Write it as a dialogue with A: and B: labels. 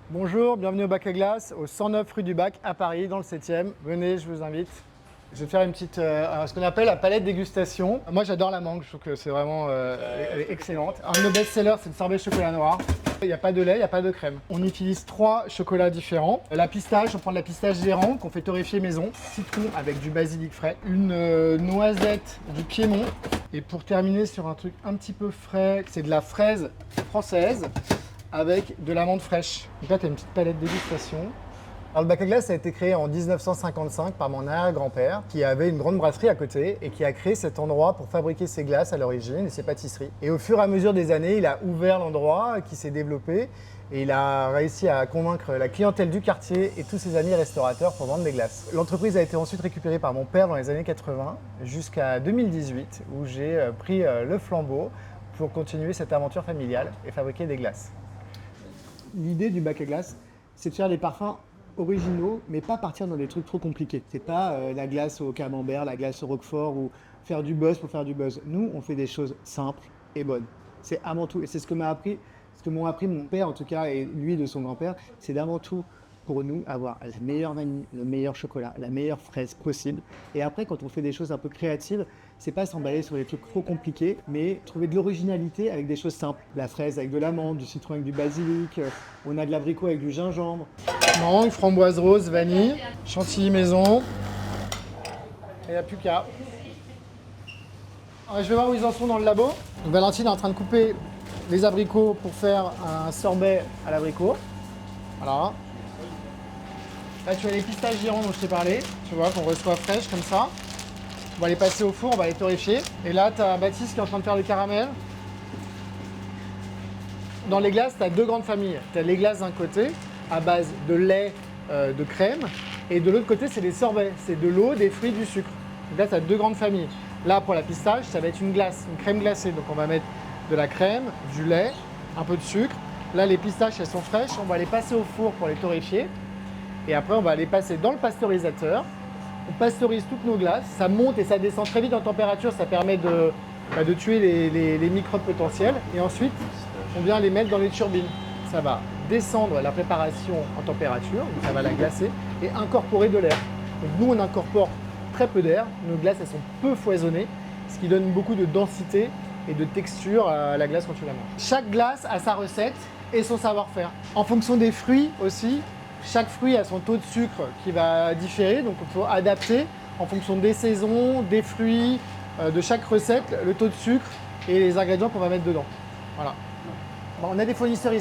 A: Bonjour, bienvenue au Bac à Glace, au 109 rue du Bac à Paris, dans le 7e. Venez, je vous invite. Je vais faire une petite, ce qu'on appelle la palette dégustation. Moi, j'adore la mangue, je trouve que c'est vraiment elle est excellente. Un de nos best-sellers, c'est le sorbet chocolat noir. Il n'y a pas de lait, il n'y a pas de crème. On utilise 3 chocolats différents. La pistache, on prend de la pistache gérante qu'on fait torréfier maison. Citron avec du basilic frais. Une noisette du Piémont. Et pour terminer sur un truc un petit peu frais, c'est de la fraise française avec de l'amande fraîche. Donc là, tu as une petite palette dégustation. Alors, le Bac à Glace a été créé en 1955 par mon arrière-grand-père qui avait une grande brasserie à côté et qui a créé cet endroit pour fabriquer ses glaces à l'origine et ses pâtisseries. Et au fur et à mesure des années, il a ouvert l'endroit qui s'est développé et il a réussi à convaincre la clientèle du quartier et tous ses amis restaurateurs pour vendre des glaces. L'entreprise a été ensuite récupérée par mon père dans les années 80 jusqu'à 2018 où j'ai pris le flambeau pour continuer cette aventure familiale et fabriquer des glaces. L'idée du Bac à Glace, c'est de faire des parfums originaux, mais pas partir dans des trucs trop compliqués. C'est pas la glace au camembert, la glace au roquefort ou faire du buzz pour faire du buzz. Nous, on fait des choses simples et bonnes. C'est avant tout, et c'est ce que m'ont appris mon père en tout cas, et lui de son grand-père, c'est d'avant tout pour nous avoir la meilleure vanille, le meilleur chocolat, la meilleure fraise possible. Et après, quand on fait des choses un peu créatives, c'est pas s'emballer sur des trucs trop compliqués, mais trouver de l'originalité avec des choses simples. La fraise avec de l'amande, du citron avec du basilic, on a de l'abricot avec du gingembre. Mangue, framboise rose, vanille, chantilly maison. Et il n'y a plus qu'à. Je vais voir où ils en sont dans le labo. Donc, Valentine est en train de couper les abricots pour faire un sorbet à l'abricot. Voilà. Là, tu as les pistaches girondes dont je t'ai parlé, tu vois, qu'on reçoit fraîches comme ça. On va les passer au four, on va les torréfier. Et là, tu as Baptiste qui est en train de faire le caramel. Dans les glaces, tu as 2 grandes familles. Tu as les glaces d'un côté, à base de lait, de crème. Et de l'autre côté, c'est des sorbets. C'est de l'eau, des fruits, du sucre. Donc là, tu as 2 grandes familles. Là, pour la pistache, ça va être une glace, une crème glacée. Donc on va mettre de la crème, du lait, un peu de sucre. Là, les pistaches, elles sont fraîches. On va les passer au four pour les torréfier. Et après, on va les passer dans le pasteurisateur. On pasteurise toutes nos glaces. Ça monte et ça descend très vite en température. Ça permet de tuer les microbes potentiels. Et ensuite, on vient les mettre dans les turbines. Ça va descendre la préparation en température, donc ça va la glacer, et incorporer de l'air. Donc nous, on incorpore très peu d'air. Nos glaces, elles sont peu foisonnées, ce qui donne beaucoup de densité et de texture à la glace quand tu la manges. Chaque glace a sa recette et son savoir-faire. En fonction des fruits aussi, chaque fruit a son taux de sucre qui va différer, donc il faut adapter en fonction des saisons, des fruits, de chaque recette, le taux de sucre et les ingrédients qu'on va mettre dedans. Voilà. Bon, on a des fournisseurs ici